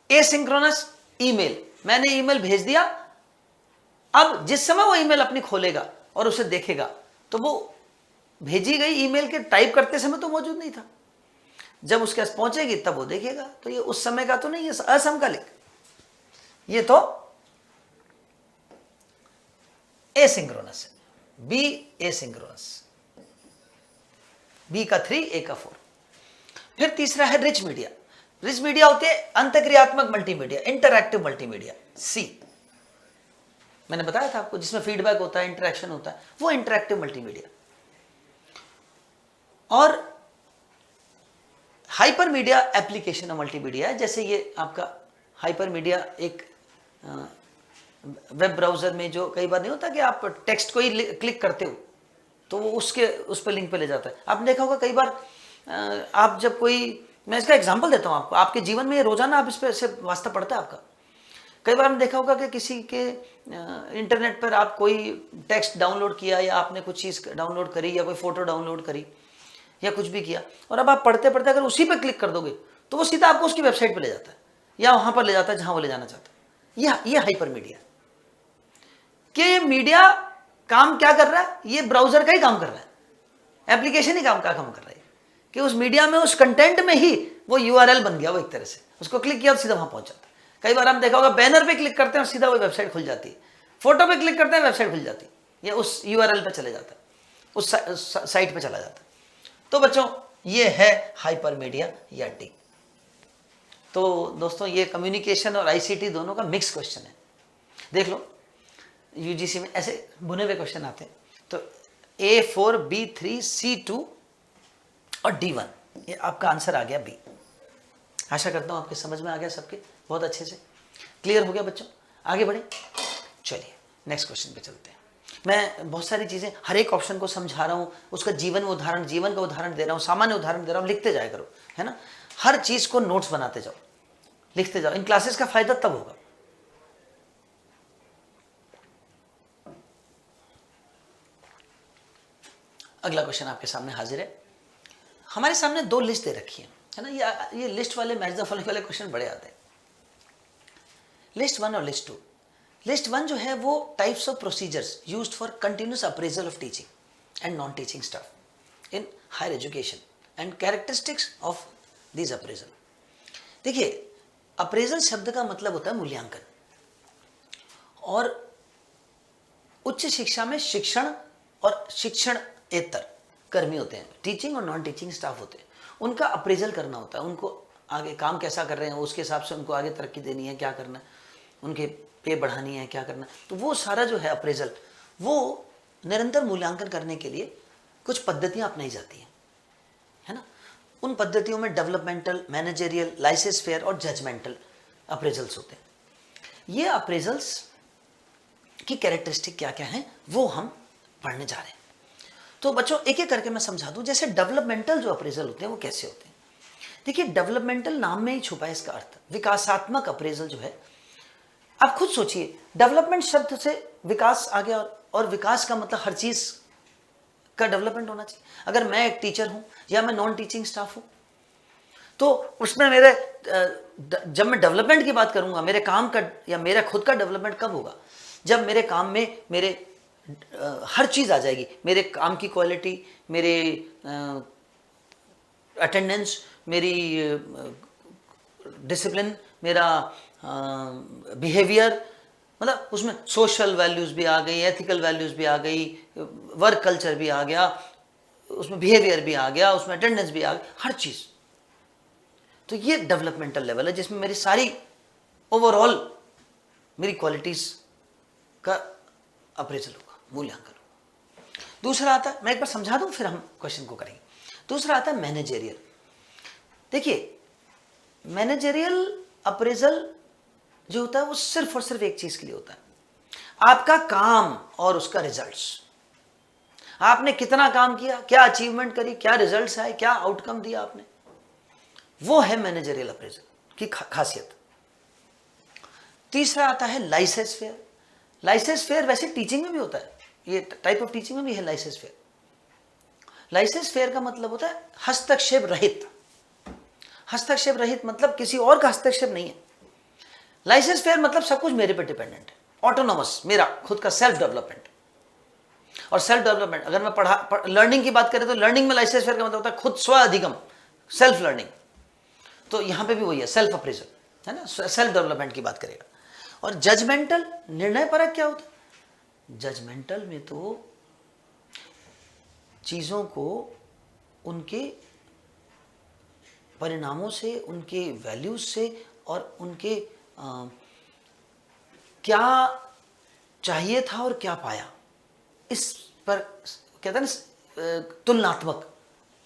एसिंक्रोनस ईमेल, मैंने ईमेल भेज दिया, अब जिस समय वो ईमेल अपनी खोलेगा और उसे देखेगा तो वो भेजी गई ईमेल के टाइप करते समय तो मौजूद नहीं था, जब उसके पास पहुंचेगी तब वो देखेगा। तो ये उस समय का तो नहीं है, असमकालिक, ये तो एसिंक्रोनस है। बी एसिंक्रोनस, बी का 3, ए का 4। फिर तीसरा है रिच मीडिया। रिच मीडिया होती है अंतक्रियात्मक मल्टीमीडिया, इंटरैक्टिव मल्टीमीडिया, सी। मैंने बताया था आपको, जिसमें फीडबैक होता है, इंटरेक्शन होता है, वो इंटरैक्टिव मल्टीमीडिया। और hyper media application of multimedia है, जैसे ये आपका हाइपर मीडिया एक वेब ब्राउजर में जो कई बार नहीं होता कि आप टेक्स्ट को ही क्लिक करते हो तो वो उस पर लिंक पे ले जाता है। आपने देखा होगा कई बार आप जब कोई, मैं इसका एग्जांपल देता हूं आपको, आपके जीवन में ये रोजाना आप इस पर से वास्ता पड़ता है आपका। कई बार हमने देखा होगा कि किसी के इंटरनेट पर आप कोई टेक्स्ट डाउनलोड किया या आपने कुछ चीज़ डाउनलोड करी या कोई फोटो डाउनलोड करी या कुछ भी किया, और अब आप पढ़ते पढ़ते अगर उसी पर क्लिक कर दोगे तो वो सीधा आपको उसकी वेबसाइट पर ले जाता है या वहां पर ले जाता है जहां वो ले जाना चाहता है। ये हाइपर मीडिया कि मीडिया काम क्या कर रहा है, ये ब्राउजर का ही काम कर रहा है, एप्लीकेशन ही काम कर रहा है कि उस मीडिया में, उस कंटेंट में ही वो URL बन गया, वो एक तरह से उसको क्लिक किया और सीधा वहां पहुंच जाता है। कई बार हम देखा होगा बैनर पे क्लिक करते हैं और सीधा वो वेबसाइट खुल जाती है, फोटो पे क्लिक करते हैं वेबसाइट खुल जाती है, या उस URL पे चले जाता है, उस साइट पे चला जाता है। तो बच्चों ये है हाइपर मीडिया या डी। तो दोस्तों ये कम्युनिकेशन और ICT दोनों का मिक्स क्वेश्चन है। देख लो UGC में ऐसे बुने हुए क्वेश्चन आते हैं। तो A4, B3, C2 और D1, ये आपका आंसर आ गया बी। आशा करता हूं आपके समझ में आ गया, सबके बहुत अच्छे से क्लियर हो गया बच्चों। आगे बढ़े, चलिए नेक्स्ट क्वेश्चन पे चलते हैं। मैं बहुत सारी चीजें हर एक ऑप्शन को समझा रहा हूं, उसका जीवन का उदाहरण दे रहा हूं, सामान्य उदाहरण दे रहा हूं, लिखते जाया करो, है ना। हर चीज को नोट्स बनाते जाओ, लिखते जाओ। इन क्लासेस का फायदा तब होगा। अगला क्वेश्चन आपके सामने हाजिर है। हमारे सामने दो लिस्ट दे रखी है ना। ये लिस्ट वाले, मैच द फॉलोइंग वाले क्वेश्चन बड़े आते हैं। लिस्ट 1 और लिस्ट 2। लिस्ट 1 जो है वो types of procedures used for continuous appraisal of teaching and non teaching staff in higher education and characteristics of this appraisal. देखिए, अप्रेजल शब्द का मतलब होता है मूल्यांकन, और उच्च शिक्षा में शिक्षण और शिक्षणेतर कर्मी होते हैं, टीचिंग और नॉन टीचिंग स्टाफ होते हैं, उनका अप्रेजल करना होता है। उनको आगे काम कैसा कर रहे हैं, उसके हिसाब से उनको आगे तरक्की देनी है, क्या करना है, उनके पे बढ़ानी है, क्या करना है। तो वो सारा जो है अप्रेजल, वो निरंतर मूल्यांकन करने के लिए कुछ पद्धतियां अपनाई जाती हैं, है ना। उन पद्धतियों में डेवलपमेंटल, मैनेजरियल, लाइसेंस फेयर और जजमेंटल अप्रेजल्स होते हैं। ये अप्रेजल्स की कैरेक्टरिस्टिक क्या क्या है वो हम पढ़ने जा रहे हैं। तो बच्चों एक एक करके मैं समझा दूं। जैसे डेवलपमेंटल जो अप्रेजल होते हैं वो कैसे होते हैं। देखिए, डेवलपमेंटल नाम में ही छुपा है इसका अर्थ। विकासात्मक अप्रेजल जो है, आप खुद सोचिए, डेवलपमेंट शब्द से विकास आ गया, और विकास का मतलब हर चीज का डेवलपमेंट होना चाहिए। अगर मैं एक टीचर हूं या मैं नॉन टीचिंग स्टाफ हूं, तो उसमें मेरे जब मैं डेवलपमेंट की बात करूंगा, मेरे काम का या मेरा खुद का डेवलपमेंट कब होगा, जब मेरे काम में मेरे हर चीज आ जाएगी। मेरे काम की क्वालिटी, मेरे अटेंडेंस, मेरी डिसिप्लिन, मेरा बिहेवियर, मतलब उसमें सोशल वैल्यूज भी आ गई, एथिकल वैल्यूज भी आ गई, वर्क कल्चर भी आ गया, उसमें बिहेवियर भी आ गया, उसमें अटेंडेंस भी आ गई, हर चीज। तो ये डेवलपमेंटल लेवल है जिसमें मेरी सारी ओवरऑल मेरी क्वालिटीज का अप्रेजल होगा, मूल्यांकन होगा। दूसरा आता है, मैं एक बार समझा दूं फिर हम क्वेश्चन को करेंगे। दूसरा आता है मैनेजरियल। देखिए, मैनेजरियल अप्रेजल जो होता है वो सिर्फ और सिर्फ एक चीज के लिए होता है, आपका काम और उसका रिजल्ट्स। आपने कितना काम किया, क्या अचीवमेंट करी, क्या रिजल्ट्स आए, क्या आउटकम दिया आपने, वो है मैनेजरियल अप्रेजल की खासियत। तीसरा आता है लाइसेंस फेयर। लाइसेंस फेयर वैसे टीचिंग में भी होता है, ये टाइप ऑफ टीचिंग में भी है लाइसेंस फेयर। लाइसेंस फेयर का मतलब होता है हस्तक्षेप रहित। हस्तक्षेप रहित मतलब किसी और का हस्तक्षेप नहीं है। लाइसेंस फेयर मतलब सब कुछ मेरे पे डिपेंडेंट है, ऑटोनोमस, मेरा खुद का सेल्फ डेवलपमेंट। और सेल्फ डेवलपमेंट, अगर मैं लर्निंग की बात करें तो लर्निंग में लाइसेंस फेयर का मतलब होता है खुद स्व अधिगम, सेल्फ लर्निंग। तो यहां पे भी वही है, सेल्फ अप्रेजल, है ना, सेल्फ डेवलपमेंट की बात करेगा। और जजमेंटल, निर्णय परक क्या होता है। जजमेंटल में तो चीजों को उनके परिणामों से, उनके वैल्यूज से और उनके क्या चाहिए था और क्या पाया, इस पर कहते हैं ना तुलनात्मक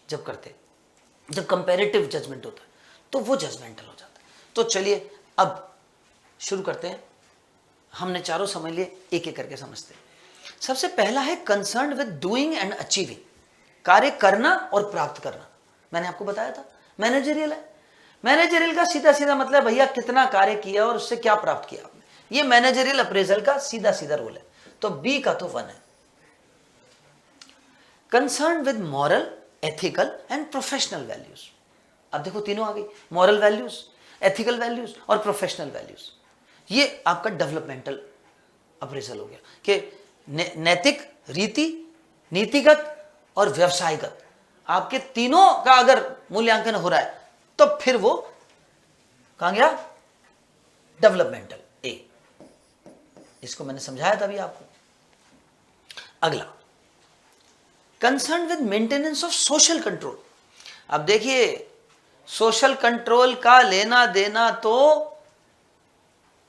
जब करते, जब कंपैरेटिव जजमेंट होता है तो वो जजमेंटल हो जाता है। तो चलिए अब शुरू करते हैं। हमने चारों समझ लिए, एक एक करके समझते हैं। सबसे पहला है concern with doing and achieving, कार्य करना और प्राप्त करना। मैंने आपको बताया था मैनेजरियल है। मैनेजरियल का सीधा सीधा मतलब भैया कितना कार्य किया और उससे क्या प्राप्त किया आपने, ये मैनेजरियल अप्रेजल का सीधा सीधा रोल है। तो बी का तो 1 है। Concern with moral, ethical and professional values. अब देखो तीनों आ गई, मॉरल वैल्यूज, एथिकल वैल्यूज और प्रोफेशनल वैल्यूज। ये आपका डेवलपमेंटल अप्रेजल हो गया कि नैतिक, रीति, नीतिगत और व्यवसायगत, आपके तीनों का अगर मूल्यांकन हो रहा है तो फिर वो कहां गया, डेवलपमेंटल ए। इसको मैंने समझाया था अभी आपको। अगला, concern with maintenance of social control. अब देखिए, सोशल कंट्रोल का लेना देना तो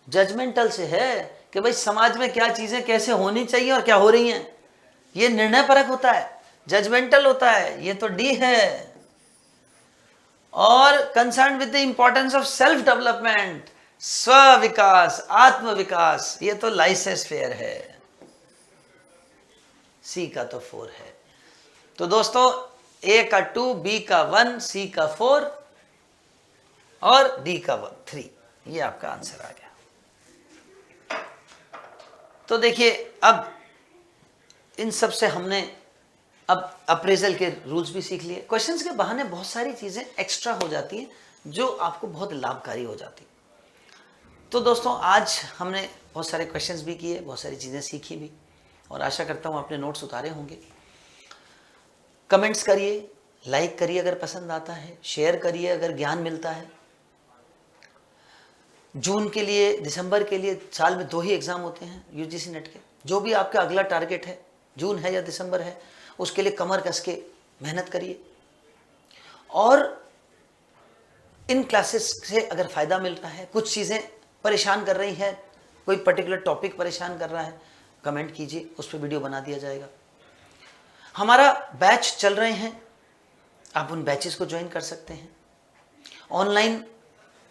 जजमेंटल से है कि भाई समाज में क्या चीजें कैसे होनी चाहिए और क्या हो रही हैं, ये निर्णय परक होता है, जजमेंटल होता है। ये तो डी है। और concern with the importance of self development, स्व विकास, आत्म विकास, ये तो लाइसेंस फेयर है। सी का तो 4 है। तो दोस्तों ए का 2, बी का 1, सी का 4 और डी का 3, ये आपका आंसर आ गया। तो देखिए अब इन सब से हमने अब अप्रेजल के रूल्स भी सीख लिए। क्वेश्चंस के बहाने बहुत सारी चीजें एक्स्ट्रा हो जाती हैं जो आपको बहुत लाभकारी हो जाती। तो दोस्तों आज हमने बहुत सारे क्वेश्चंस भी किए, बहुत सारी चीजें सीखी भी, और आशा करता हूं आपने नोट्स उतारे होंगे। कमेंट्स करिए, लाइक करिए अगर पसंद आता है, शेयर करिए अगर ज्ञान मिलता है। जून के लिए, दिसंबर के लिए साल में 2 ही एग्जाम होते हैं यूजीसी नेट के। जो भी आपका अगला टारगेट है, जून है या दिसंबर है, उसके लिए कमर कस के मेहनत करिए। और इन क्लासेस से अगर फायदा मिल रहा है, कुछ चीजें परेशान कर रही हैं, कोई पर्टिकुलर टॉपिक परेशान कर रहा है, कमेंट कीजिए, उस पर वीडियो बना दिया जाएगा। हमारा बैच चल रहे हैं, आप उन बैचेस को ज्वाइन कर सकते हैं। ऑनलाइन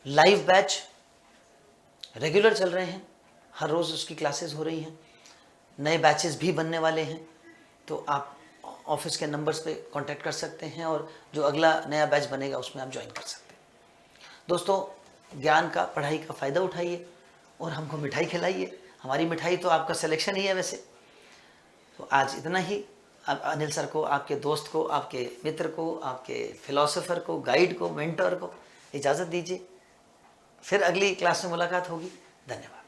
लाइव बैच रेगुलर चल रहे हैं, हर रोज उसकी क्लासेस हो रही हैं। नए बैचेस भी बनने वाले हैं, तो आप ऑफिस के नंबर्स पे कांटेक्ट कर सकते हैं और जो अगला नया बैच बनेगा उसमें आप ज्वाइन कर सकते हैं। दोस्तों ज्ञान का, पढ़ाई का फ़ायदा उठाइए और हमको मिठाई खिलाइए। हमारी मिठाई तो आपका सिलेक्शन ही है वैसे। तो आज इतना ही। अब अनिल सर को, आपके दोस्त को, आपके मित्र को, आपके फिलोसोफर को, गाइड को, मेंटर को इजाज़त दीजिए। फिर अगली क्लास में मुलाकात होगी। धन्यवाद।